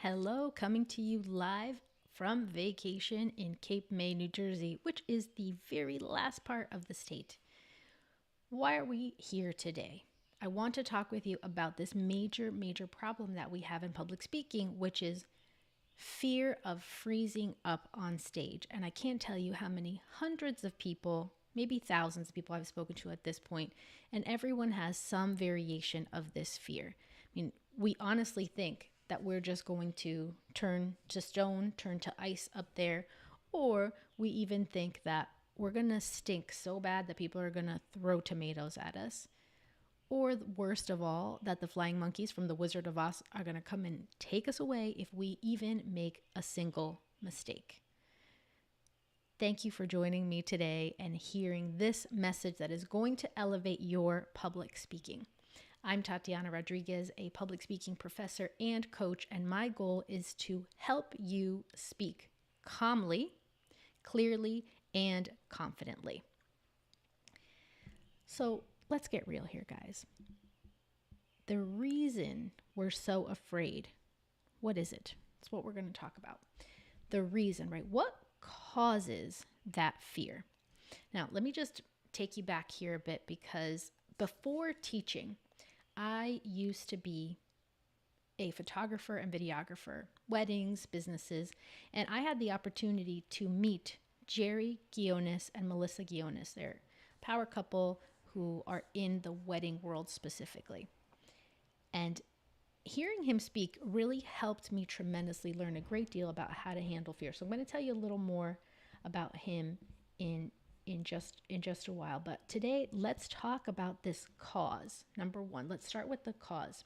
Hello, coming to you live from vacation in Cape May, New Jersey, which is the very last part of the state. Why are we here today? I want to talk with you about this major problem that we have in public speaking, which is fear of freezing up on stage. And I can't tell you how many hundreds of people, maybe thousands of people I've spoken to at this point, and everyone has some variation of this fear. We honestly think that we're just going to turn to stone, turn to ice up there, or we even think that we're going to stink so bad that people are going to throw tomatoes at us. Or worst of all, that the flying monkeys from the Wizard of Oz are going to come and take us away if we even make a single mistake. Thank you for joining me today and hearing this message that is going to elevate your public speaking. I'm Tatiana Rodriguez, a public speaking professor and coach, and my goal is to help you speak calmly, clearly, and confidently. So let's get real here, guys. The reason we're so afraid, what is it? That's what we're going to talk about. The reason, right? What causes that fear? Now, let me just take you back here a bit, because before teaching, I used to be a photographer and videographer, weddings, businesses, and I had the opportunity to meet Jerry Guiones and Melissa Guiones. They're a power couple who are in the wedding world specifically. And hearing him speak really helped me tremendously learn a great deal about how to handle fear. So I'm going to tell you a little more about him in just a while. But today, let's talk about this cause. Number one, let's start with the cause.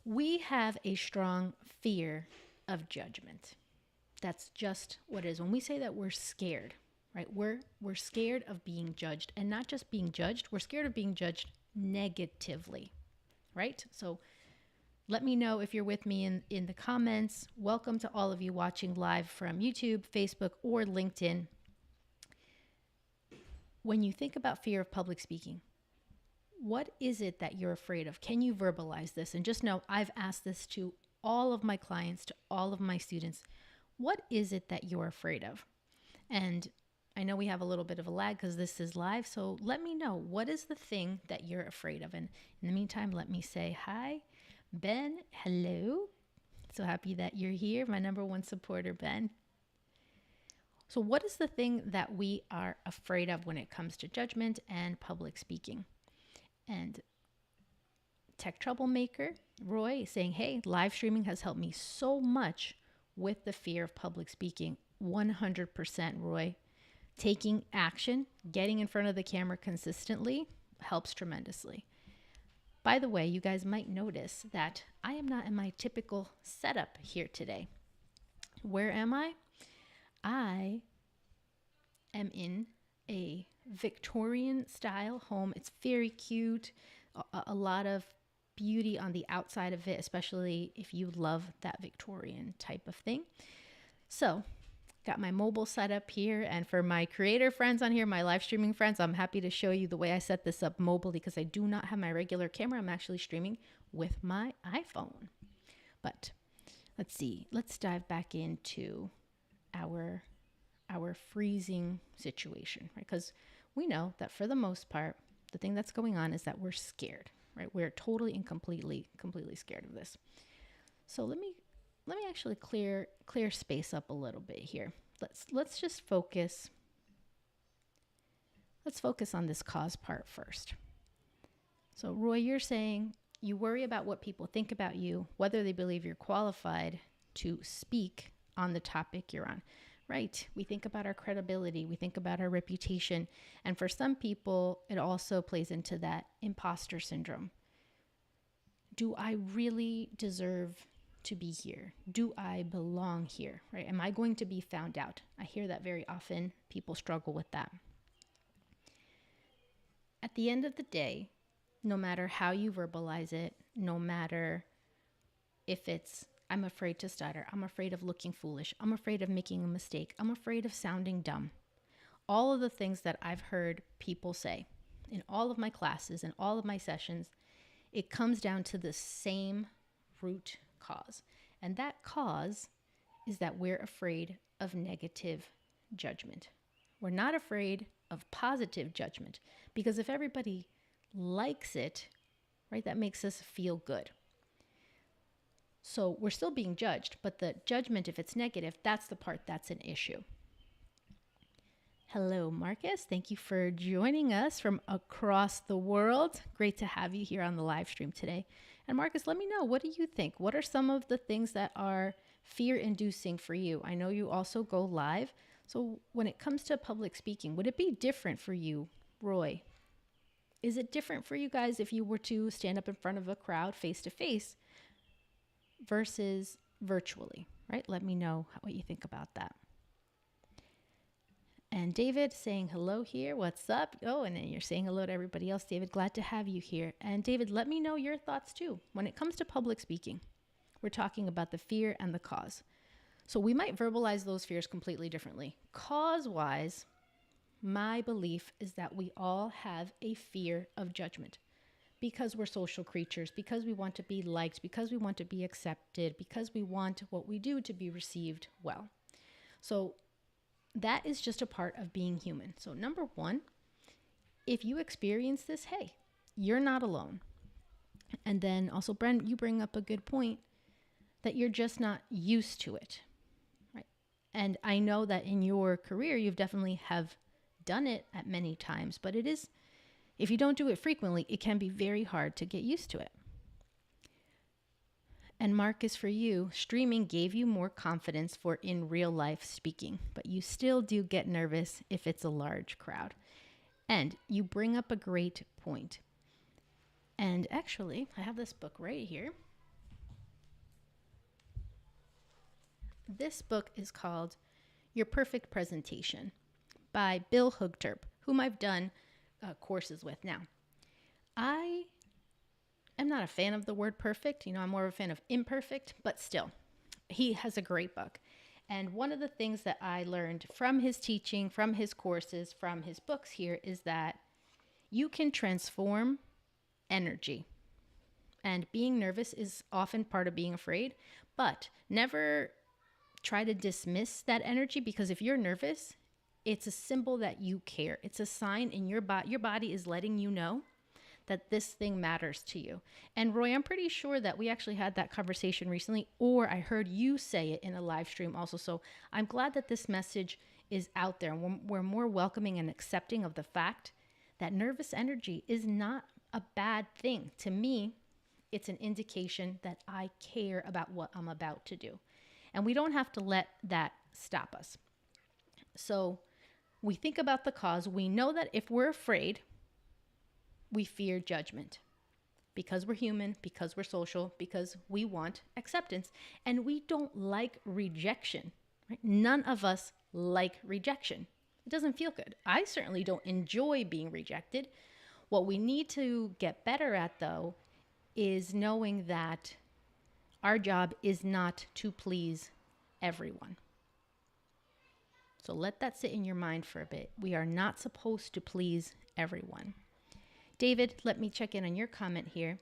We have a strong fear of judgment. That's just what it is. When we say that we're scared, right? We're scared of being judged, and not just being judged. We're scared of being judged negatively, right? So let me know if you're with me in the comments. Welcome to all of you watching live from YouTube, Facebook, or LinkedIn. When you think about fear of public speaking, what is it that you're afraid of? Can you verbalize this? And just know, I've asked this to all of my clients, to all of my students. What is it that you're afraid of? And I know we have a little bit of a lag because this is live, so let me know, what is the thing that you're afraid of? And in the meantime, let me say hi. Ben, hello. So happy that you're here, my number one supporter, Ben. So what is the thing that we are afraid of when it comes to judgment and public speaking? And Tech Troublemaker, Roy, saying, hey, live streaming has helped me so much with the fear of public speaking. 100%, Roy. Taking action, getting in front of the camera consistently helps tremendously. By the way, you guys might notice that I am not in my typical setup here today. Where am I? I am in a Victorian style home. It's very cute. A lot of beauty on the outside of it, especially if you love that Victorian type of thing. So got my mobile set up here, and for my creator friends on here, my live streaming friends, I'm happy to show you the way I set this up mobily, because I do not have my regular camera. I'm actually streaming with my iPhone. But let's see, let's dive back into our freezing situation, right? Because we know that for the most part, the thing that's going on is that we're scared, right? We're totally and completely scared of this. So let me actually clear space up a little bit here. Let's just focus. Let's focus on this cause part first. So Roy, you're saying you worry about what people think about you, whether they believe you're qualified to speak on the topic you're on. Right. We think about our credibility. We think about our reputation. And for some people, it also plays into that imposter syndrome. Do I really deserve to be here? Do I belong here? Right? Am I going to be found out? I hear that very often. People struggle with that. At the end of the day, no matter how you verbalize it, no matter if it's, I'm afraid to stutter, I'm afraid of looking foolish, I'm afraid of making a mistake, I'm afraid of sounding dumb. All of the things that I've heard people say in all of my classes and all of my sessions, it comes down to the same root cause. And that cause is that we're afraid of negative judgment. We're not afraid of positive judgment, because if everybody likes it, right, that makes us feel good. So we're still being judged, but the judgment, if it's negative, that's the part that's an issue. Hello, Marcus. Thank you for joining us from across the world. Great to have you here on the live stream today. And Marcus, let me know, what do you think? What are some of the things that are fear-inducing for you? I know you also go live. So when it comes to public speaking, would it be different for you, Roy? Is it different for you guys if you were to stand up in front of a crowd face-to-face versus virtually, right? Let me know what you think about that. And David saying hello here. What's up? Oh, and then you're saying hello to everybody else. David, glad to have you here. And David, let me know your thoughts too. When it comes to public speaking, we're talking about the fear and the cause. So we might verbalize those fears completely differently. Cause-wise, my belief is that we all have a fear of judgment because we're social creatures, because we want to be liked, because we want to be accepted, because we want what we do to be received well. So that is just a part of being human. So number one, if you experience this, hey, you're not alone. And then also, Bren, you bring up a good point that you're just not used to it, right? And I know that in your career, you've definitely have done it at many times, but it is, if you don't do it frequently, it can be very hard to get used to it. And Marcus, for you, streaming gave you more confidence for in real life speaking, but you still do get nervous if it's a large crowd. And you bring up a great point. And actually, I have this book right here. This book is called Your Perfect Presentation by Bill Hugterp, whom I've done courses with. Now, I am not a fan of the word perfect. I'm more of a fan of imperfect, but still, he has a great book. And one of the things that I learned from his teaching, from his courses, from his books here is that you can transform energy. And being nervous is often part of being afraid, but never try to dismiss that energy, because if you're nervous, it's a symbol that you care. It's a sign in your body. Your body is letting you know that this thing matters to you. And Roy, I'm pretty sure that we actually had that conversation recently, or I heard you say it in a live stream also. So I'm glad that this message is out there, and we're more welcoming and accepting of the fact that nervous energy is not a bad thing. To me, it's an indication that I care about what I'm about to do. And we don't have to let that stop us. So we think about the cause. We know that if we're afraid, we fear judgment because we're human, because we're social, because we want acceptance, and we don't like rejection, right? None of us like rejection. It doesn't feel good. I certainly don't enjoy being rejected. What we need to get better at, though, is knowing that our job is not to please everyone. So let that sit in your mind for a bit. We are not supposed to please everyone. David, let me check in on your comment here.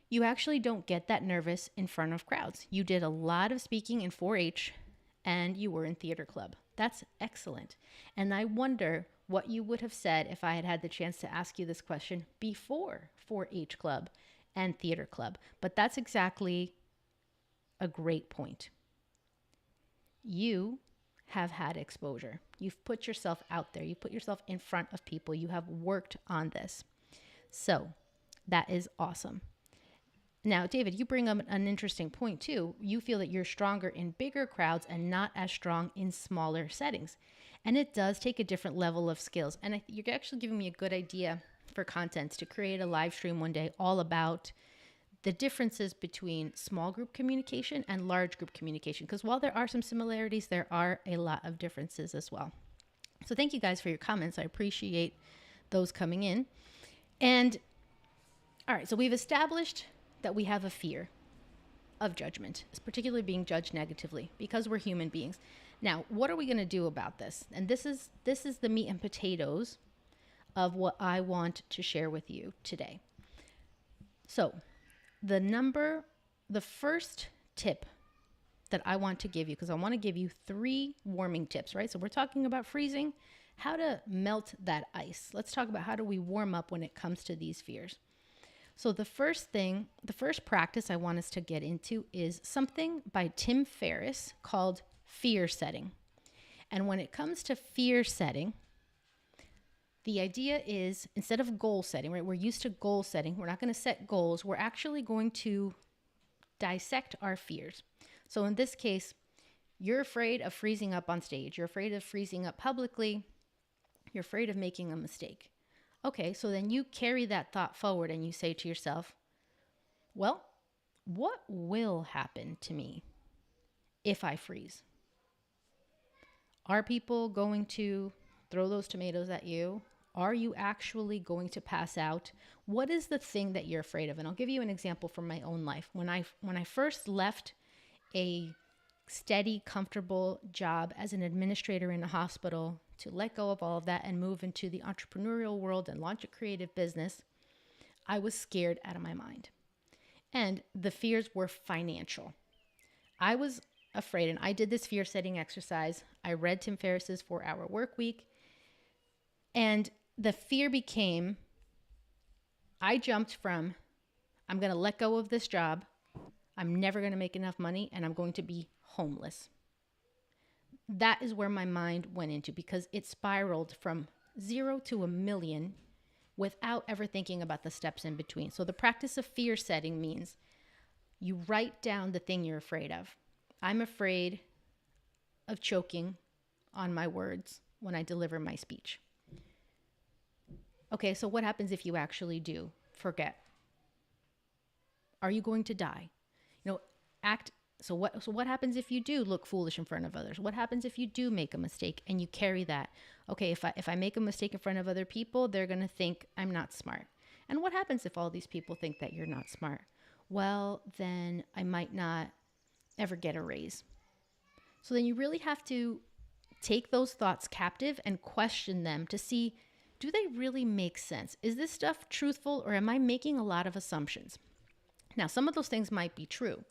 You actually don't get that nervous in front of crowds. You did a lot of speaking in 4-H and you were in theater club. That's excellent. And I wonder what you would have said if I had had the chance to ask you this question before 4-H club and theater club. But that's exactly a great point. You have had exposure. You've put yourself out there. You put yourself in front of people. You have worked on this. So that is awesome. Now, David, you bring up an interesting point too. You feel that you're stronger in bigger crowds and not as strong in smaller settings. And it does take a different level of skills. And you're actually giving me a good idea for content to create a live stream one day all about the differences between small group communication and large group communication. Because while there are some similarities, there are a lot of differences as well. So thank you guys for your comments. I appreciate those coming in. And all right, so we've established that we have a fear of judgment, particularly being judged negatively, because we're human beings. Now, what are we going to do about this? And this is the meat and potatoes of what I want to share with you today. So the first tip that I want to give you, because I want to give you 3 warming tips, right? So we're talking about freezing, how to melt that ice. Let's talk about how do we warm up when it comes to these fears. So the first practice I want us to get into is something by Tim Ferriss called fear setting. And when it comes to fear setting, the idea is, instead of goal setting, right? We're used to goal setting. We're not going to set goals. We're actually going to dissect our fears. So in this case, you're afraid of freezing up on stage. You're afraid of freezing up publicly. You're afraid of making a mistake. Okay, so then you carry that thought forward and you say to yourself, well, what will happen to me if I freeze? Are people going to throw those tomatoes at you? Are you actually going to pass out? What is the thing that you're afraid of? And I'll give you an example from my own life. When I first left a steady, comfortable job as an administrator in a hospital to let go of all of that and move into the entrepreneurial world and launch a creative business, I was scared out of my mind. And the fears were financial. I was afraid, and I did this fear setting exercise. I read Tim Ferriss's 4-Hour Work Week, and the fear became, I jumped from, I'm going to let go of this job, I'm never going to make enough money, and I'm going to be homeless. That is where my mind went into, because it spiraled from 0 to 1,000,000 without ever thinking about the steps in between. So the practice of fear setting means you write down the thing you're afraid of. I'm afraid of choking on my words when I deliver my speech. Okay, so what happens if you actually do forget? Are you going to die? So what happens if you do look foolish in front of others? What happens if you do make a mistake and you carry that? Okay, if I make a mistake in front of other people, they're going to think I'm not smart. And what happens if all these people think that you're not smart? Well, then I might not ever get a raise. So then you really have to take those thoughts captive and question them to see, do they really make sense? Is this stuff truthful, or am I making a lot of assumptions? Now, some of those things might be true.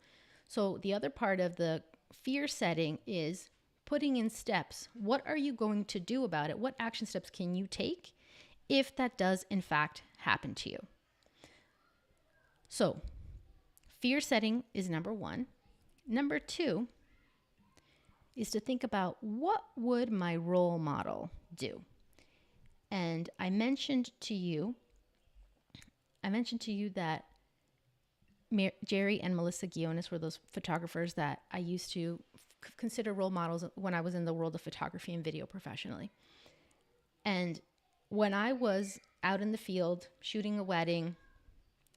So the other part of the fear setting is putting in steps. What are you going to do about it? What action steps can you take if that does in fact happen to you? So fear setting is number 1. Number 2 is to think about, what would my role model do? And I mentioned to you that Jerry and Melissa Guiones were those photographers that I used to consider role models when I was in the world of photography and video professionally. And when I was out in the field shooting a wedding,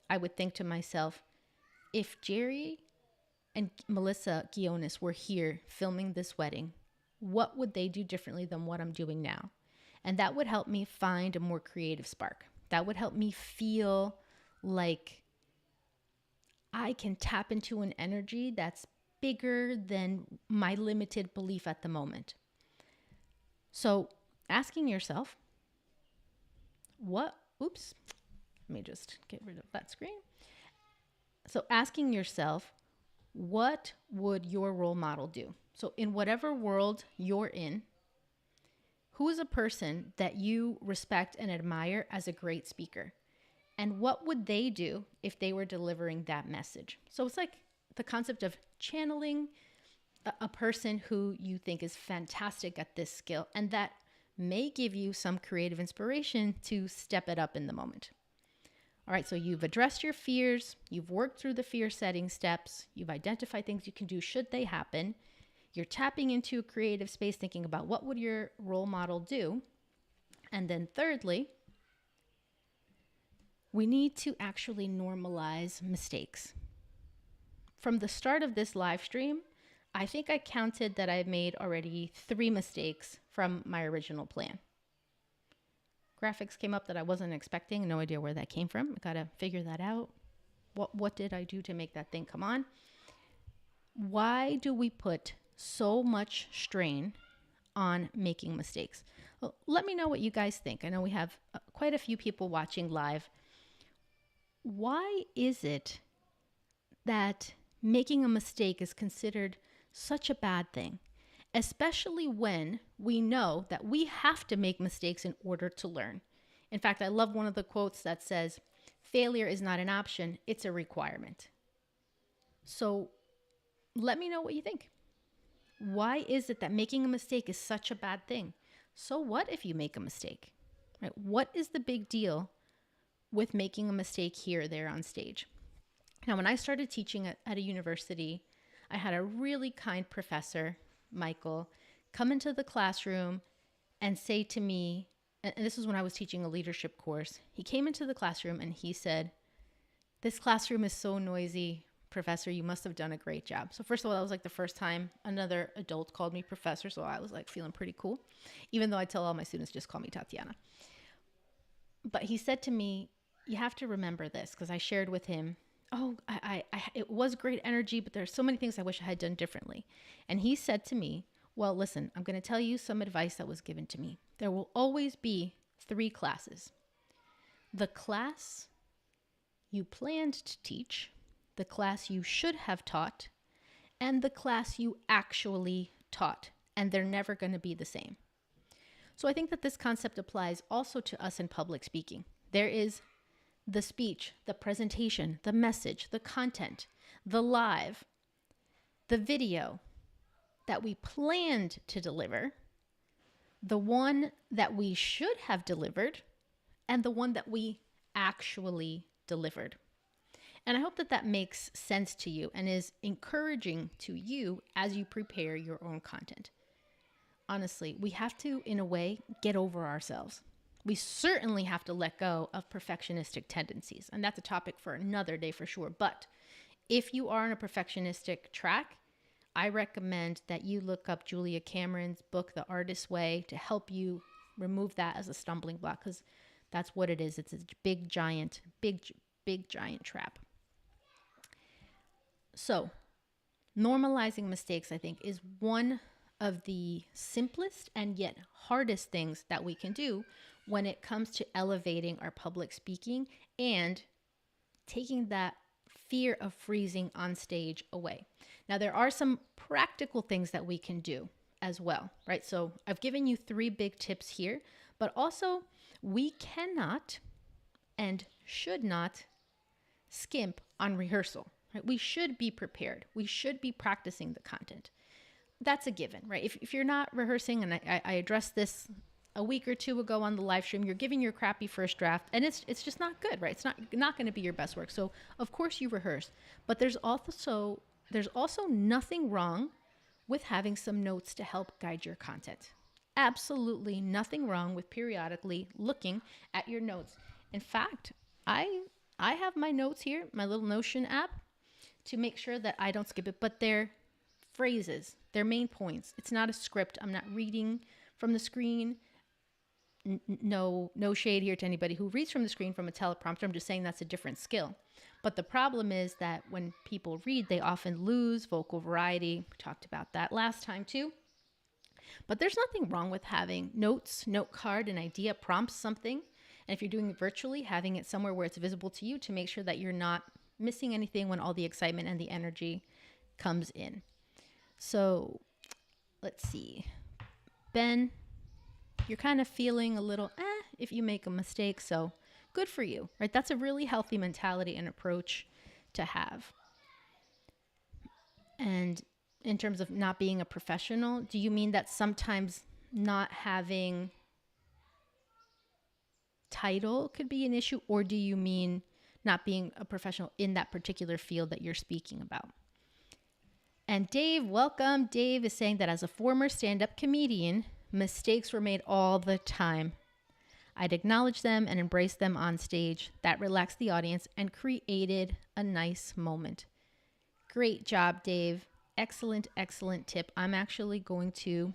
I would think to myself, if Jerry and Melissa Guiones were here filming this wedding, what would they do differently than what I'm doing now? And that would help me find a more creative spark. That would help me feel like I can tap into an energy that's bigger than my limited belief at the moment. So asking yourself, let me just get rid of that screen. So asking yourself, what would your role model do? So in whatever world you're in, who is a person that you respect and admire as a great speaker? And what would they do if they were delivering that message? So it's like the concept of channeling a person who you think is fantastic at this skill, and that may give you some creative inspiration to step it up in the moment. All right, so you've addressed your fears, you've worked through the fear setting steps, you've identified things you can do should they happen. You're tapping into a creative space, thinking about what would your role model do. And then thirdly, we need to actually normalize mistakes. From the start of this live stream, I think I counted that I've made already 3 mistakes from my original plan. Graphics came up that I wasn't expecting, no idea where that came from. I gotta figure that out. What did I do to make that thing come on? Why do we put so much strain on making mistakes? Well, let me know what you guys think. I know we have quite a few people watching live. Why is it that making a mistake is considered such a bad thing, especially when we know that we have to make mistakes in order to learn. In fact, I love one of the quotes that says, failure is not an option, it's a requirement. So let me know what you think. Why is it that making a mistake is such a bad thing? So what if you make a mistake? Right? What is the big deal with making a mistake here or there on stage? Now, when I started teaching at a university, I had a really kind professor, Michael, come into the classroom and say to me, and this was when I was teaching a leadership course, he came into the classroom and he said, "This classroom is so noisy. Professor, you must have done a great job." So first of all, that was like the first time another adult called me professor. So I was like feeling pretty cool, even though I tell all my students, just call me Tatiana. But he said to me, you have to remember this, because I shared with him, it was great energy, but there's so many things I wish I had done differently. And he said to me, well, listen, I'm going to tell you some advice that was given to me. There will always be 3 classes. The class you planned to teach, the class you should have taught, and the class you actually taught. And they're never going to be the same. So I think that this concept applies also to us in public speaking. There is the speech, the presentation, the message, the content, the live, the video that we planned to deliver, the one that we should have delivered, and the one that we actually delivered. And I hope that that makes sense to you and is encouraging to you as you prepare your own content. Honestly, we have to, in a way, get over ourselves. We certainly have to let go of perfectionistic tendencies. And that's a topic for another day for sure. But if you are on a perfectionistic track, I recommend that you look up Julia Cameron's book, The Artist's Way, to help you remove that as a stumbling block, because that's what it is. It's a big, giant trap. So normalizing mistakes, I think, is one of the simplest and yet hardest things that we can do when it comes to elevating our public speaking and taking that fear of freezing on stage away. Now, there are some practical things that we can do as well, right? So I've given you 3 big tips here, but also we cannot and should not skimp on rehearsal, right? We should be prepared. We should be practicing the content. That's a given, right? If you're not rehearsing, and I addressed this a week or 2 ago on the live stream, you're giving your crappy first draft, and it's just not good, right? It's not going to be your best work. So of course you rehearse, but there's also nothing wrong with having some notes to help guide your content. Absolutely nothing wrong with periodically looking at your notes. In fact, I have my notes here, my little Notion app, to make sure that I don't skip it, but they're phrases, they're main points. It's not a script. I'm not reading from the screen. No shade here to anybody who reads from the screen from a teleprompter. I'm just saying that's a different skill. But the problem is that when people read, they often lose vocal variety. We talked about that last time too. But there's nothing wrong with having notes, note card, an idea, prompts, something. And if you're doing it virtually, having it somewhere where it's visible to you to make sure that you're not missing anything when all the excitement and the energy comes in. So let's see. Ben, you're kind of feeling a little if you make a mistake. So good for you, right? That's a really healthy mentality and approach to have. And in terms of not being a professional, do you mean that sometimes not having title could be an issue, or do you mean not being a professional in that particular field that you're speaking about? And Dave, welcome. Dave is saying that as a former stand-up comedian, mistakes were made all the time. I'd acknowledge them and embrace them on stage. That relaxed the audience and created a nice moment. Great job, Dave. Excellent, excellent tip. I'm actually going to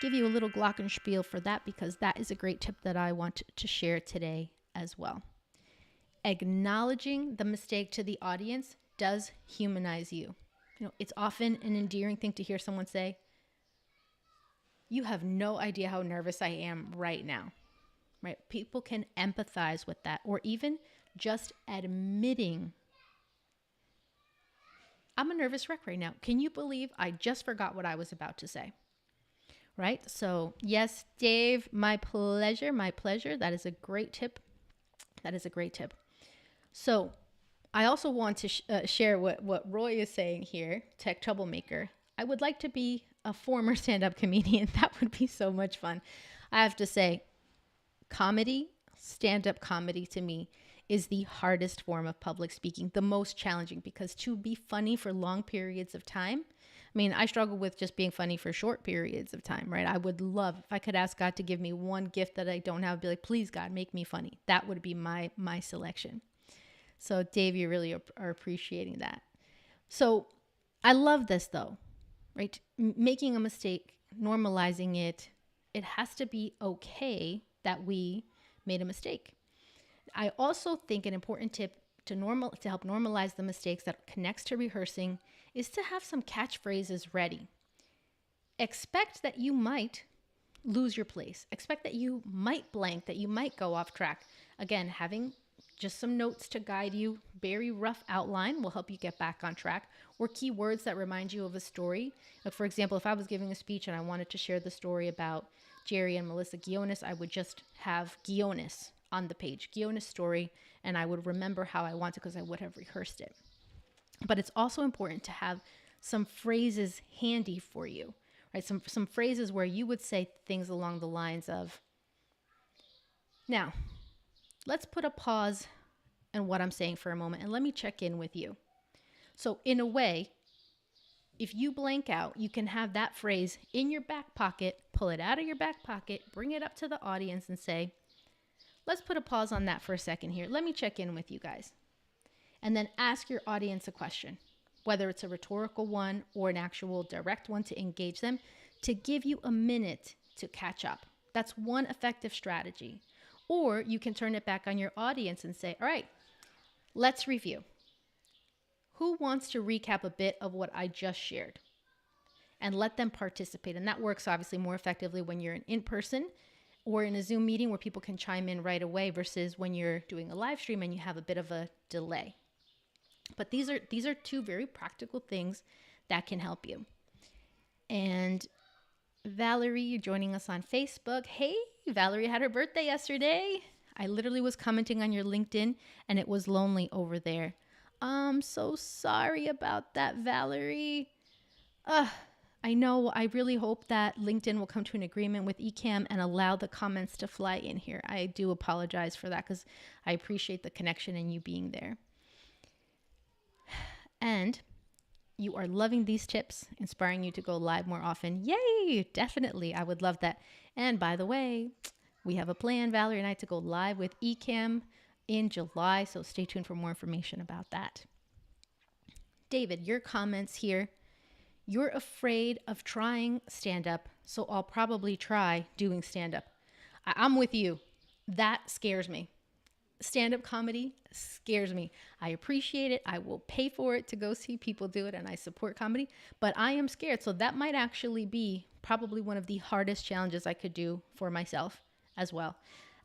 give you a little glockenspiel for that, because that is a great tip that I want to share today as well. Acknowledging the mistake to the audience does humanize you. It's often an endearing thing to hear someone say, "You have no idea how nervous I am right now," right? People can empathize with that, or even just admitting I'm a nervous wreck right now. Can you believe I just forgot what I was about to say? Right? So, yes, Dave, my pleasure. My pleasure. That is a great tip. That is a great tip. So, I also want to share what Roy is saying here, tech troublemaker. I would like to be a former stand-up comedian. That would be so much fun. I have to say, comedy, stand-up comedy to me is the hardest form of public speaking, the most challenging, because to be funny for long periods of time, I mean, I struggle with just being funny for short periods of time, right? I would love, if I could ask God to give me one gift that I don't have, I'd be like, please, God, make me funny. That would be my selection. So, Dave, you really are appreciating that. So, I love this though, right? Making a mistake, normalizing it, it has to be okay that we made a mistake. I also think an important tip to help normalize the mistakes that connects to rehearsing is to have some catchphrases ready. Expect that you might lose your place. Expect that you might blank, that you might go off track. Again, having just some notes to guide you, very rough outline will help you get back on track, or key words that remind you of a story. Like, for example, if I was giving a speech and I wanted to share the story about Jerry and Melissa Guionis, I would just have Guionis on the page, Guionis story, and I would remember how I wanted because I would have rehearsed it. But it's also important to have some phrases handy for you, right? Some phrases where you would say things along the lines of, now, let's put a pause on what I'm saying for a moment and let me check in with you. So in a way, if you blank out, you can have that phrase in your back pocket, pull it out of your back pocket, bring it up to the audience and say, let's put a pause on that for a second here. Let me check in with you guys. And then ask your audience a question, whether it's a rhetorical one or an actual direct one to engage them, to give you a minute to catch up. That's one effective strategy. Or you can turn it back on your audience and say, all right, let's review. Who wants to recap a bit of what I just shared? And let them participate. And that works obviously more effectively when you're in person or in a Zoom meeting where people can chime in right away versus when you're doing a live stream and you have a bit of a delay. But these are two very practical things that can help you. And Valerie, you're joining us on Facebook. Hey, Valerie had her birthday yesterday. I literally was commenting on your LinkedIn and it was lonely over there. I'm so sorry about that, Valerie. I know, I really hope that LinkedIn will come to an agreement with Ecamm and allow the comments to fly in here. I do apologize for that because I appreciate the connection and you being there. And you are loving these tips, inspiring you to go live more often. Yay! Definitely. I would love that. And by the way, we have a plan, Valerie and I, to go live with Ecamm in July. So stay tuned for more information about that. David, your comments here. You're afraid of trying stand-up, so I'll probably try doing stand-up. I'm with you. That scares me. Stand-up comedy scares me. I appreciate it. I will pay for it to go see people do it, and I support comedy, but I am scared. So that might actually be probably one of the hardest challenges I could do for myself as well.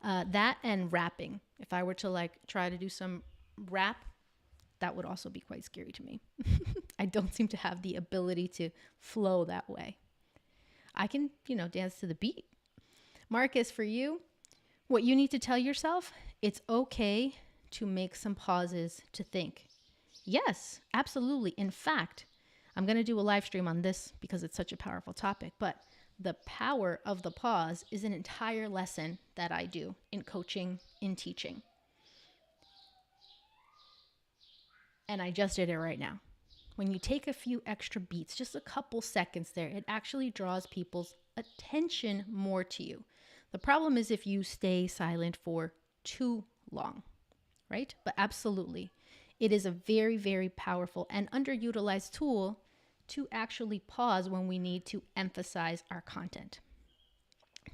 That and rapping. If I were to try to do some rap, that would also be quite scary to me. I don't seem to have the ability to flow that way. I can, dance to the beat. Marcus, for you, what you need to tell yourself, it's okay to make some pauses to think. Yes, absolutely. In fact, I'm going to do a live stream on this because it's such a powerful topic, but the power of the pause is an entire lesson that I do in coaching, in teaching. And I just did it right now. When you take a few extra beats, just a couple seconds there, it actually draws people's attention more to you. The problem is if you stay silent for too long, right? But absolutely, it is a very, very powerful and underutilized tool to actually pause when we need to emphasize our content.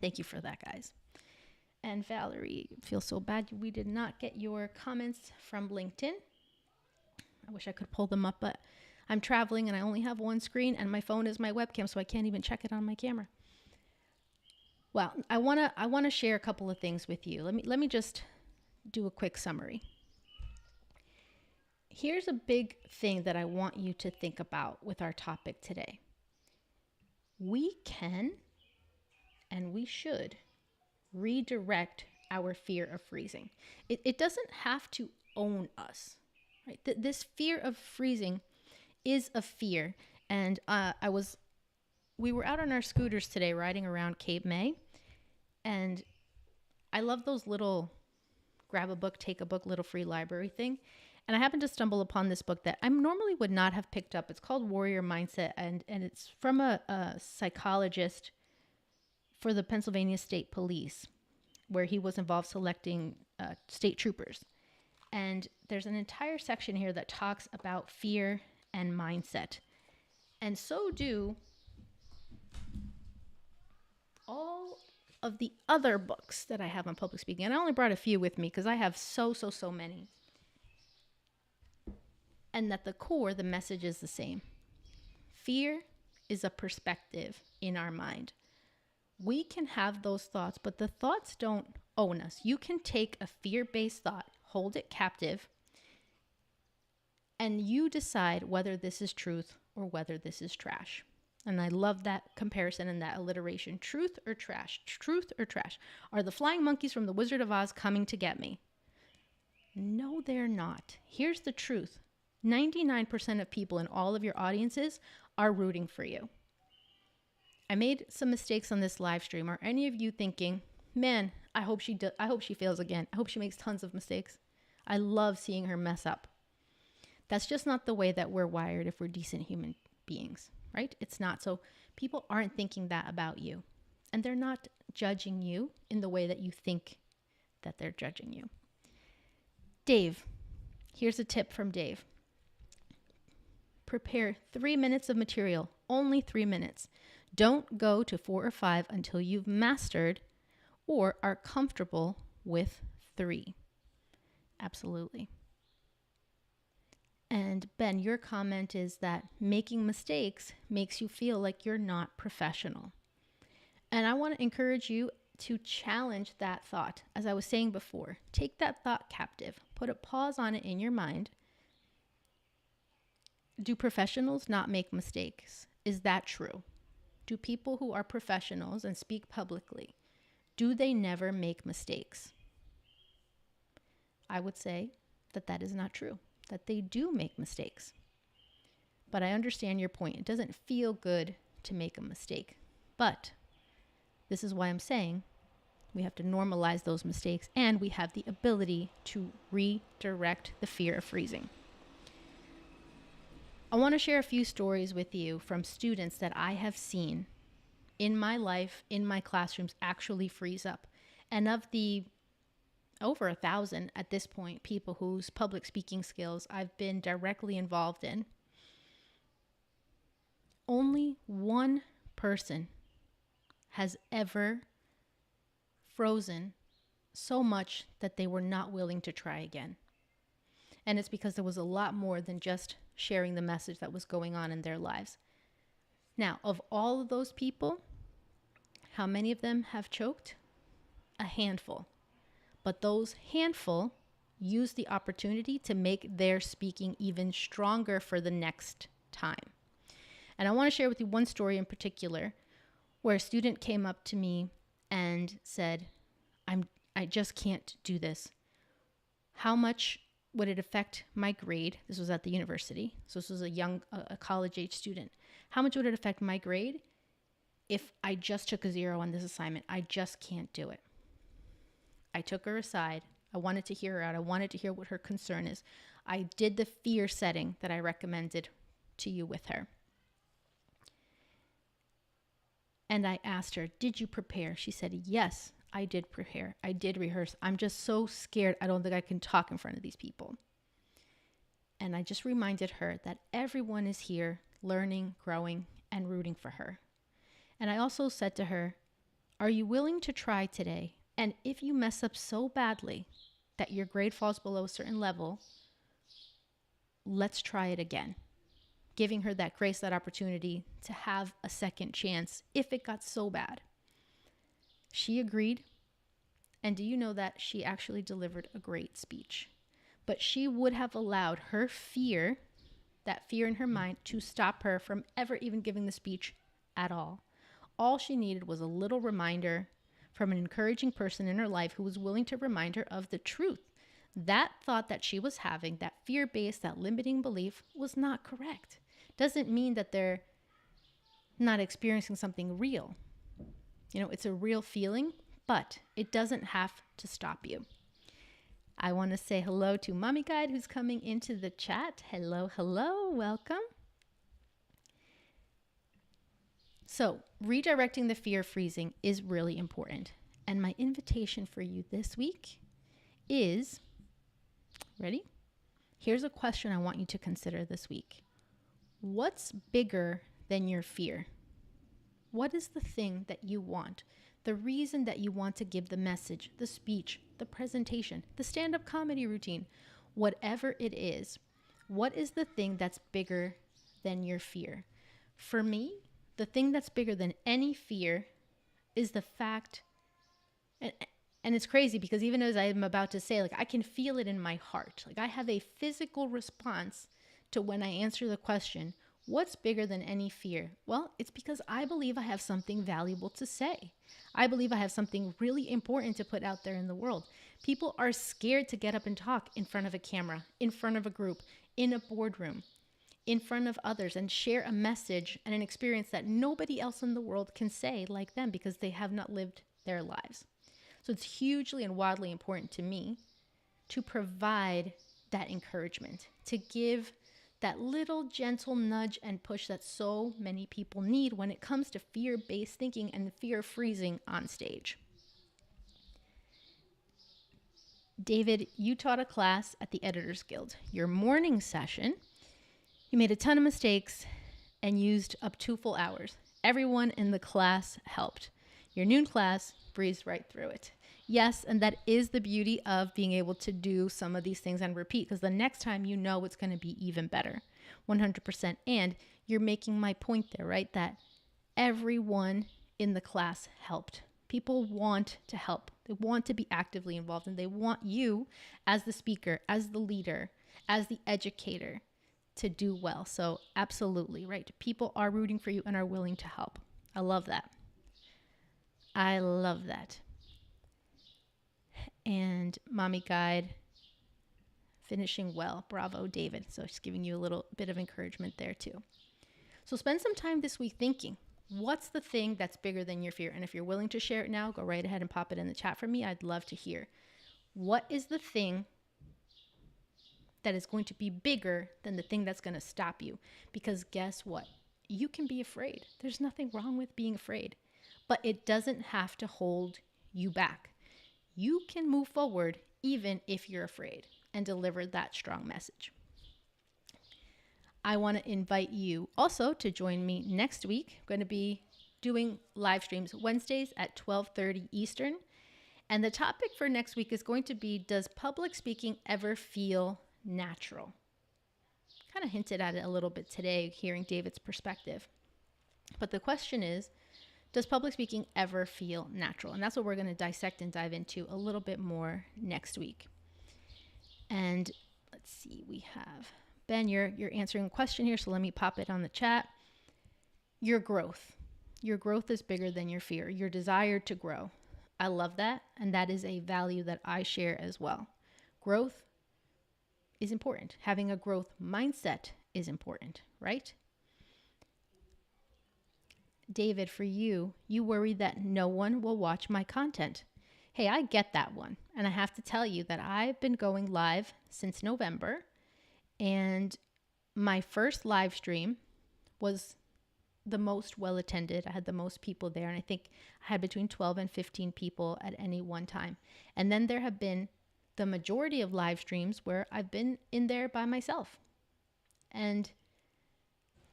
Thank you for that, guys. And Valerie, feel so bad we did not get your comments from LinkedIn. I wish I could pull them up, but I'm traveling and I only have one screen and my phone is my webcam, so I can't even check it on my camera. Well, I wanna share a couple of things with you. Let me just do a quick summary. Here's a big thing that I want you to think about with our topic today. We can and we should redirect our fear of freezing. It doesn't have to own us, right? This fear of freezing is a fear. And we were out on our scooters today riding around Cape May. And I love those little grab a book, take a book, little free library thing. And I happened to stumble upon this book that I normally would not have picked up. It's called Warrior Mindset. And it's from a psychologist for the Pennsylvania State Police, where he was involved selecting state troopers. And there's an entire section here that talks about fear and mindset. And so do all of the other books that I have on public speaking. And I only brought a few with me because I have so many. And at the core, the message is the same. Fear is a perspective in our mind. We can have those thoughts, but the thoughts don't own us. You can take a fear-based thought, hold it captive, and you decide whether this is truth or whether this is trash. And I love that comparison and that alliteration. Truth or trash? Truth or trash? Are the flying monkeys from the Wizard of Oz coming to get me? No, they're not. Here's the truth. 99% of people in all of your audiences are rooting for you. I made some mistakes on this live stream. Are any of you thinking, man, I hope she fails again. I hope she makes tons of mistakes. I love seeing her mess up. That's just not the way that we're wired if we're decent human beings, right? It's not. So people aren't thinking that about you. And they're not judging you in the way that you think that they're judging you. Dave, here's a tip from Dave. Prepare 3 minutes of material, only 3 minutes. Don't go to 4 or 5 until you've mastered or are comfortable with 3. Absolutely. And Ben, your comment is that making mistakes makes you feel like you're not professional. And I want to encourage you to challenge that thought. As I was saying before, take that thought captive, put a pause on it in your mind. Do professionals not make mistakes? Is that true? Do people who are professionals and speak publicly, do they never make mistakes? I would say that that is not true, that they do make mistakes. But I understand your point. It doesn't feel good to make a mistake. But this is why I'm saying we have to normalize those mistakes, and we have the ability to redirect the fear of freezing. I want to share a few stories with you from students that I have seen in my life, in my classrooms, actually freeze up. And of the over 1,000 at this point, people whose public speaking skills I've been directly involved in, only one person has ever frozen so much that they were not willing to try again. And it's because there was a lot more than just sharing the message that was going on in their lives. Now, of all of those people, how many of them have choked? A handful. But those handful used the opportunity to make their speaking even stronger for the next time. And I want to share with you one story in particular where a student came up to me and said, I just can't do this. How much would it affect my grade? This was at the university. So this was a college-age student. How much would it affect my grade if I just took a 0 on this assignment? I just can't do it. I took her aside. I wanted to hear her out. I wanted to hear what her concern is. I did the fear setting that I recommended to you with her. And I asked her, did you prepare? She said, yes, I did prepare. I did rehearse. I'm just so scared. I don't think I can talk in front of these people. And I just reminded her that everyone is here learning, growing, and rooting for her. And I also said to her, are you willing to try today? And if you mess up so badly that your grade falls below a certain level, let's try it again. Giving her that grace, that opportunity to have a second chance if it got so bad. She agreed. And do you know that she actually delivered a great speech? but she would have allowed her fear, that fear in her mind, to stop her from ever even giving the speech at all. All she needed was a little reminder from an encouraging person in her life who was willing to remind her of the truth. That thought that she was having, that fear-based, that limiting belief, was not correct. Doesn't mean that they're not experiencing something real. It's a real feeling, but it doesn't have to stop you. I want to say hello to Mommy Guide, who's coming into the chat. Hello, welcome. So, redirecting the fear of freezing is really important. And my invitation for you this week is, ready? Here's a question I want you to consider this week. What's bigger than your fear? What is the thing that you want? The reason that you want to give the message, the speech, the presentation, the stand-up comedy routine, whatever it is, what is the thing that's bigger than your fear? For me, the thing that's bigger than any fear is the fact, and it's crazy because even as I'm about to say, I can feel it in my heart. I have a physical response to when I answer the question, what's bigger than any fear? Well, it's because I believe I have something valuable to say. I believe I have something really important to put out there in the world. People are scared to get up and talk in front of a camera, in front of a group, in a boardroom, in front of others, and share a message and an experience that nobody else in the world can say like them because they have not lived their lives. So it's hugely and wildly important to me to provide that encouragement, to give that little gentle nudge and push that so many people need when it comes to fear-based thinking and the fear of freezing on stage. David, you taught a class at the Editors Guild. Your morning session, you made a ton of mistakes and used up 2 full hours. Everyone in the class helped. Your noon class breezed right through it. Yes, and that is the beauty of being able to do some of these things and repeat, because the next time you know it's going to be even better, 100%. And you're making my point there, right? That everyone in the class helped. People want to help. They want to be actively involved, and they want you as the speaker, as the leader, as the educator to do well. So absolutely, right? People are rooting for you and are willing to help. I love that. I love that. And Mommy Guide, finishing well. Bravo, David. So just giving you a little bit of encouragement there too. So spend some time this week thinking, what's the thing that's bigger than your fear? And if you're willing to share it now, go right ahead and pop it in the chat for me. I'd love to hear. What is the thing that is going to be bigger than the thing that's going to stop you? Because guess what? You can be afraid. There's nothing wrong with being afraid, but it doesn't have to hold you back. You can move forward even if you're afraid and deliver that strong message. I want to invite you also to join me next week. I'm going to be doing live streams Wednesdays at 12:30 Eastern. And the topic for next week is going to be, does public speaking ever feel natural? Kind of hinted at it a little bit today, hearing David's perspective. But the question is, does public speaking ever feel natural? And that's what we're going to dissect and dive into a little bit more next week. And let's see, we have Ben, you're answering a question here, so let me pop it on the chat. Your growth is bigger than your fear, your desire to grow. I love that, and that is a value that I share as well. Growth is important. Having a growth mindset is important, right? David, for you worry that no one will watch my content. Hey, I get that one. And I have to tell you that I've been going live since November, and my first live stream was the most well attended. I had the most people there, and I think I had between 12 and 15 people at any one time. And then there have been the majority of live streams where I've been in there by myself. And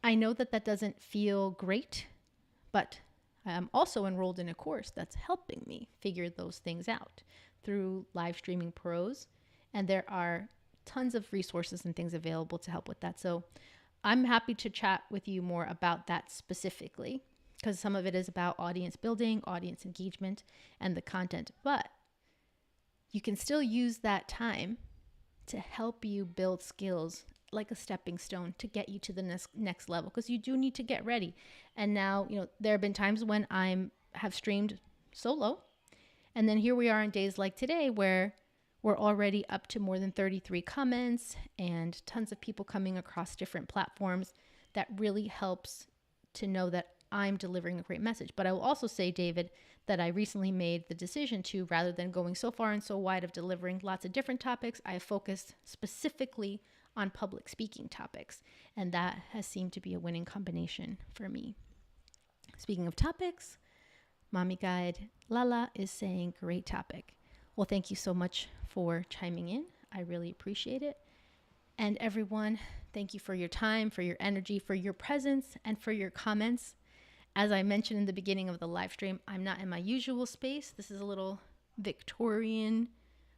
I know that that doesn't feel great, but I'm also enrolled in a course that's helping me figure those things out through Live Streaming Pros. And there are tons of resources and things available to help with that. So I'm happy to chat with you more about that specifically, because some of it is about audience building, audience engagement, and the content. But you can still use that time to help you build skills like a stepping stone to get you to the next level, because you do need to get ready. And now, there have been times when have streamed solo, and then here we are on days like today where we're already up to more than 33 comments and tons of people coming across different platforms. That really helps to know that I'm delivering a great message. But I will also say, David, that I recently made the decision to, rather than going so far and so wide of delivering lots of different topics, I have focused specifically on public speaking topics. And that has seemed to be a winning combination for me. Speaking of topics, Mommy Guide Lala is saying, great topic. Well, thank you so much for chiming in. I really appreciate it. And everyone, thank you for your time, for your energy, for your presence, and for your comments. As I mentioned in the beginning of the live stream, I'm not in my usual space. This is a little Victorian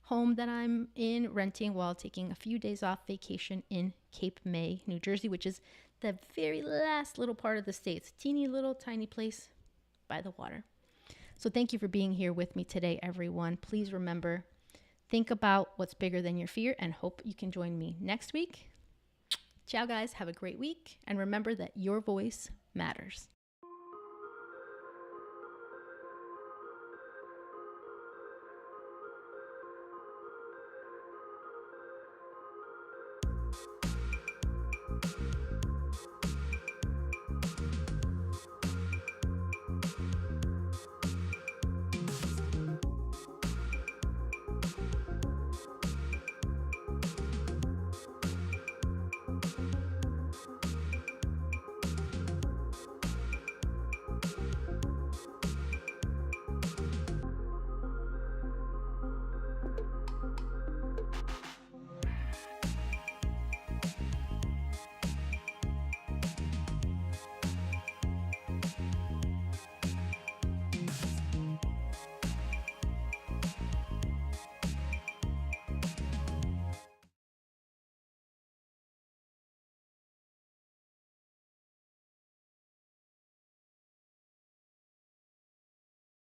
home that I'm in, renting while taking a few days off vacation in Cape May, New Jersey, which is the very last little part of the States. Teeny little tiny place by the water. So thank you for being here with me today, everyone. Please remember, think about what's bigger than your fear, and hope you can join me next week. Ciao, guys. Have a great week. And remember that your voice matters.